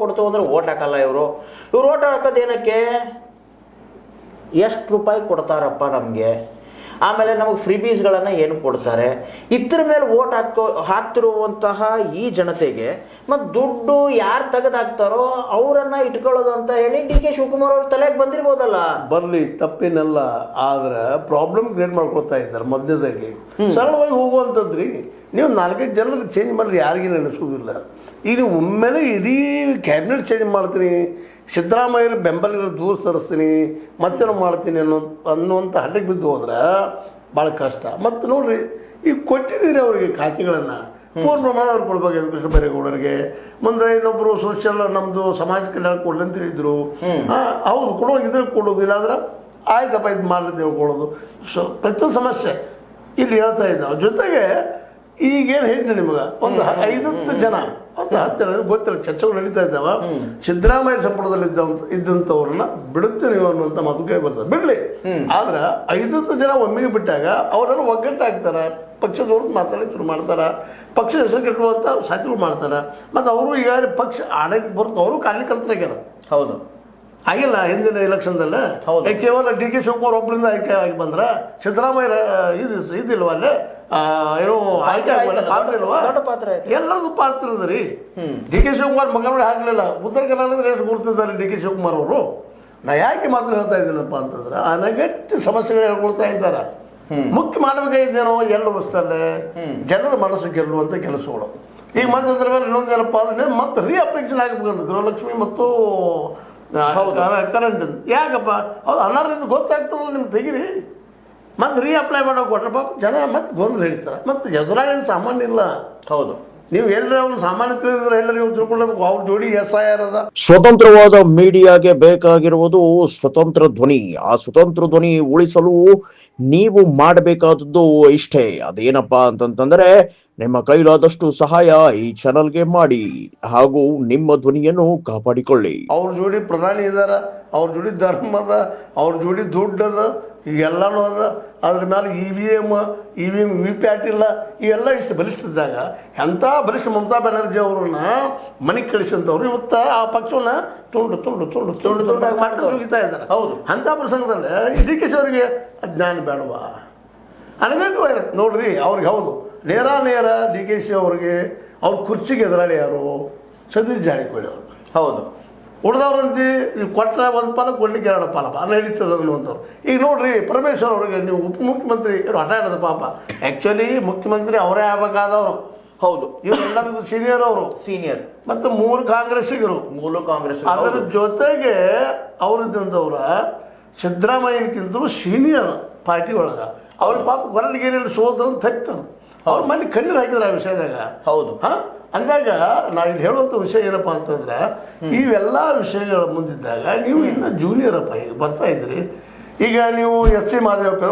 ಕೊಡ್ತು ಅಂದ್ರೆ ಓಟ್ ಹಾಕಲ್ಲ ಇವರು ಓಟ್ ಹಾಕೋದೇನಕ್ಕೆ? ಎಷ್ಟು ರೂಪಾಯಿ ಕೊಡ್ತಾರಪ್ಪ ನಮಗೆ, ಆಮೇಲೆ ನಮಗೆ ಫ್ರೀಬೀಸ್ಗಳನ್ನು ಏನು ಕೊಡ್ತಾರೆ, ಇದ್ರ ಮೇಲೆ ಓಟ್ ಹಾಕ್ತಿರುವಂತಹ ಈ ಜನತೆಗೆ ಮತ್ತು ದುಡ್ಡು ಯಾರು ತೆಗೆದಾಕ್ತಾರೋ ಅವರನ್ನು ಇಟ್ಕೊಳ್ಳೋದು ಅಂತ ಹೇಳಿ ಡಿ ಕೆ ಶಿವಕುಮಾರ್ ಅವ್ರ ತಲೆಗೆ ಬಂದಿರ್ಬೋದಲ್ಲ. ಬರಲಿ, ತಪ್ಪೇನಲ್ಲ. ಆದ್ರೆ ಪ್ರಾಬ್ಲಮ್ ಕ್ರಿಯೇಟ್ ಮಾಡ್ಕೊಳ್ತಾ ಇದ್ದಾರೆ ಮಧ್ಯದಾಗಿ. ಸರಳವಾಗಿ ಹೋಗುವಂಥದ್ರಿ. ನೀವು 4-5 ಜನರಿಗೆ ಚೇಂಜ್ ಮಾಡಿದ್ರೆ ಯಾರಿಗೇನು ಅನಿಸೋದಿಲ್ಲ. ಈಗ ನೀವು ಒಮ್ಮೆಲೆ ಇಡೀ ಕ್ಯಾಬಿನೆಟ್ ಚೇಂಜ್ ಮಾಡ್ತೀನಿ, ಸಿದ್ದರಾಮಯ್ಯರ ಬೆಂಬಲಿಗರ ದೂರ ಸರಿಸ್ತೀನಿ, ಮತ್ತೇನೋ ಮಾಡ್ತೀನಿ ಅನ್ನುವಂಥ ಹಠಕ್ಕೆ ಬಿದ್ದು ಹೋದ್ರೆ ಭಾಳ ಕಷ್ಟ. ಮತ್ತು ನೋಡ್ರಿ, ಈಗ ಕೊಟ್ಟಿದ್ದೀರಿ ಅವರಿಗೆ ಖಾತೆಗಳನ್ನು ಪೂರ್ಣ ಪ್ರಮಾಣ ಅವ್ರು ಕೊಡ್ಬೇಕು. ಕೃಷ್ಣ ಬೈರೇಗೌಡರಿಗೆ ಮುಂದೆ ಇನ್ನೊಬ್ಬರು ಸೋಷಿಯಲ್ ನಮ್ಮದು ಸಮಾಜ ಕಲ್ಯಾಣ ಕೊಡಲಿ ಅಂತ ಹೇಳಿದ್ರು. ಹೌದು, ಕೊಡುವಾಗ ಇದ್ರಿಗೆ ಕೊಡೋದು, ಇಲ್ಲಾಂದ್ರೆ ಆಯ್ತಪ್ಪ ಇದು ಮಾಡಲಿ ತಿಳ್ಕೊಳ್ಳೋದು. ಪ್ರತಿಯೊಂದು ಸಮಸ್ಯೆ ಇಲ್ಲಿ ಹೇಳ್ತಾ ಇದ್ದಾವೆ. ಜೊತೆಗೆ ಈಗೇನು ಹೇಳಿದ್ದೆ ನಿಮಗೆ, ಒಂದು 5 ಜನ, ಒಂದು 10 ಜನ ಗೊತ್ತಿಲ್ಲ, ಚರ್ಚೆಗಳು ನಡೀತಾ ಇದ್ದಾವ. ಸಿದ್ದರಾಮಯ್ಯ ಸಂಪುಟದಲ್ಲಿ ಇದ್ದಂಥವ್ರನ್ನ ಬಿಡುತ್ತೆ ನೀವು ಅನ್ನುವಂಥ ಮಾತು ಕೇಳಿ ಬರ್ತದೆ. ಬಿಡಲಿ, ಆದ್ರೆ 5 ಜನ ಒಮ್ಮೆಗೆ ಬಿಟ್ಟಾಗ ಅವರೆಲ್ಲ ಒಗ್ಗಟ್ಟಾಗ್ತಾರೆ, ಪಕ್ಷದವ್ರು ಮಾತಾಡಿ ಶುರು ಮಾಡ್ತಾರೆ, ಪಕ್ಷ ಹೆಸರು ಕಟ್ಟುವಂಥ ಸಾಧ್ಯಗಳು ಮಾಡ್ತಾರೆ. ಮತ್ತು ಅವರು ಈಗಾಗಲೇ ಪಕ್ಷ ಆಡಳಿತ ಬರುತ್ತೆ, ಅವರು ಕಾರ್ಯಕರ್ತರಾಗ್ಯಾರ. ಹೌದು, ಆಗಿಲ್ಲ ಹಿಂದಿನ ಎಲೆಕ್ಷನ್ದಲ್ಲ. ಕೇವಲ ಡಿ ಕೆ ಶಿವಕುಮಾರ್ ಒಬ್ಬರಿಂದ ಆಯ್ಕೆ ಆಗಿ ಬಂದ್ರೆ ಸಿದ್ದರಾಮಯ್ಯ ಇದಿಲ್ವ ಅಲ್ಲೇ ಏನೋ ಆಯ್ಕೆ ಆಗಲ್ಲ, ಪಾತ್ರ ಇಲ್ವಾ? ಎಲ್ಲರದ್ದು ಪಾತ್ರ ಇದ್ರಿ. ಡಿ ಕೆ ಶಿವಕುಮಾರ್ ಮಗನ ಹಾಕ್ಲಿಲ್ಲ. ಉತ್ತರ ಕರ್ನಾಟಕದಲ್ಲಿ ಎಷ್ಟು ಗುರುತಿದ್ದಾರೆ ಡಿ ಕೆ ಶಿವಕುಮಾರ್ ಅವರು. ನಾ ಯಾಕೆ ಮಾತ್ರ ಹೇಳ್ತಾ ಇದ್ದೀನಪ್ಪ ಅಂತಂದ್ರೆ ಅನಗತ್ಯ ಸಮಸ್ಯೆಗಳು ಹೇಳ್ಕೊಳ್ತಾ ಇದ್ದಾರೆ. ಮುಖ್ಯ ಮಾಡಬೇಕಾಗಿದ್ದೇನೋ ಎಲ್ಲ ವರ್ಷದಲ್ಲೇ ಜನರ ಮನಸ್ಸು ಗೆಲ್ಲುವಂಥ ಕೆಲಸಗಳು. ಈಗ ಮತ್ತೆ ಅದ್ರ ಮೇಲೆ ಇನ್ನೊಂದೇನಪ್ಪ ಅಂದ್ರೆ ಮತ್ತೆ ರೀಅಪ್ಲಿಕೇಶನ್ ಆಗಬೇಕಂತ ಗೃಹಲಕ್ಷ್ಮಿ ಮತ್ತು ಕರೆಂಟ್. ಯಾಕಪ್ಪ ಅದು ಅನಾರಿಂದ ಗೊತ್ತಾಗ್ತದಲ್ಲ ನಿಮ್ಗೆ, ತೆಗೀರಿ. ಮತ್ತೆ ರೀಅಪ್ಲೈ ಮಾಡೋಕೆ ಕೊಟ್ರಪ್ಪ ಜನ ಮತ್ತೆ ಗೊಂದಲ ಹಿಡಿಸ್ತಾರೆ. ಮತ್ತು ಎದುರಾಳಿ ಸಾಮಾನ್ಯ ಇಲ್ಲ. ಹೌದು, ನೀವು ಎಲ್ಲರ ಅವ್ನು ಸಾಮಾನ್ಯ ತಿಳಿದ್ರೆ ಎಲ್ಲ ನೀವು ತಿಳ್ಕೊಳ್ಬೇಕು. ಅವ್ರ ಜೋಡಿ SIR ಅದ. ಸ್ವತಂತ್ರವಾದ ಮೀಡಿಯಾಗೆ ಬೇಕಾಗಿರುವುದು ಸ್ವತಂತ್ರ ಧ್ವನಿ. ಆ ಸ್ವತಂತ್ರ ಧ್ವನಿ ಉಳಿಸಲು ನೀವು ಮಾಡಬೇಕಾದದ್ದು ಇಷ್ಟೇ. ಅದೇನಪ್ಪಾ ಅಂತಂತಂದ್ರೆ ನಿಮ್ಮ ಕೈಲಾದಷ್ಟು ಸಹಾಯ ಈ ಚಾನಲ್ಗೆ ಮಾಡಿ ಹಾಗೂ ನಿಮ್ಮ ಧ್ವನಿಯನ್ನು ಕಾಪಾಡಿಕೊಳ್ಳಿ. ಅವ್ರ ಜೋಡಿ ಪ್ರಧಾನಿ ಇದಾರ, ಅವ್ರ ಜೋಡಿ ಧರ್ಮ ಅದ, ಅವ್ರ ಜೋಡಿ ದುಡ್ಡು ಅದ, ಈಗೆಲ್ಲನೂ ಅದ. ಅದ್ರ ಮೇಲೆ EVM VPAT ಇಲ್ಲ. ಇವೆಲ್ಲ ಇಷ್ಟು ಬಲಿಷ್ಠ ಇದ್ದಾಗ ಎಂಥ ಬಲಿಷ್ಠ ಮಮತಾ ಬ್ಯಾನರ್ಜಿ ಅವ್ರನ್ನ ಮನೆಗೆ ಕಳಿಸಂತವ್ರು ಇವತ್ತು ಆ ಪಕ್ಷವನ್ನ ತುಂಡು ಮಾಡ್ತಾ ಹೋಗಿತಾ ಇದ್ದಾರೆ. ಹೌದು, ಅಂಥ ಪ್ರಸಂಗದಲ್ಲಿ ಡಿ ಕೆ ಶಿ ಅವರಿಗೆ ಅಜ್ಞಾನ ಬೇಡವಾ? ಅನಗತ್ಯವಾಗಿ ನೋಡ್ರಿ ಅವ್ರಿಗೆ. ಹೌದು, ನೇರ ಡಿ ಕೆ ಶಿ ಅವ್ರಿಗೆ ಅವ್ರ ಕುರ್ಚಿಗೆ ಎದುರಾಳಿ ಯಾರು? ಸತೀಶ್ ಜಾರಕಿಹೊಳಿ ಅವರು. ಹೌದು, ಉಳಿದವ್ರಂತೆ ಕೊಟ್ಟರೆ 1 ಪಾಲ ಕೊಡ್ಲಿಕ್ಕೆ 2 ಪಾಲಪ್ಪ ನಡೀತದೆ ಅನ್ನುವಂಥವ್ರು. ಈಗ ನೋಡ್ರಿ, ಪರಮೇಶ್ವರ್ ಅವ್ರಿಗೆ ನೀವು ಉಪಮುಖ್ಯಮಂತ್ರಿ ಇವರು ಹಠ ಹಿಡಿದ ಪಾಪ. ಆ್ಯಕ್ಚುಲಿ ಮುಖ್ಯಮಂತ್ರಿ ಅವರೇ ಆಗಬೇಕಾದವರು. ಹೌದು, ಇವರೆಲ್ಲರಿಗೂ ಸೀನಿಯರ್ ಅವರು, ಸೀನಿಯರ್. ಮತ್ತು 3 ಕಾಂಗ್ರೆಸ್ಸಿಗರು, 3 ಕಾಂಗ್ರೆಸ್. ಅದರ ಜೊತೆಗೆ ಅವರಿದ್ದಂಥವ್ರ ಸಿದ್ದರಾಮಯ್ಯನಕ್ಕಿಂತಲೂ ಸೀನಿಯರ್ ಪಾರ್ಟಿ ಒಳಗೆ ಅವ್ರಿಗೆ ಪಾಪ ಹೊರಗೇರಿಯಲ್ಲಿ ಸೋದ್ರಂತ ತಗ್ತಾರೆ. ಅವ್ರ ಮನೆ ಕಣ್ಣೀರು ಹಾಕಿದ್ರೆ ಆ ವಿಷಯದಾಗ. ಹೌದು, ಅಂದಾಗ ನಾವು ಇಲ್ಲಿ ಹೇಳುವಂಥ ವಿಷಯ ಏನಪ್ಪ ಅಂತಂದ್ರೆ ಇವೆಲ್ಲ ವಿಷಯಗಳ ಮುಂದಿದ್ದಾಗ ನೀವು ಇನ್ನು ಜೂನಿಯರ್ ಅಪ್ಪ ಈಗ ಬರ್ತಾ ಇದ್ರಿ. ಈಗ ನೀವು SC ಮಾದೇವಪ್ಪ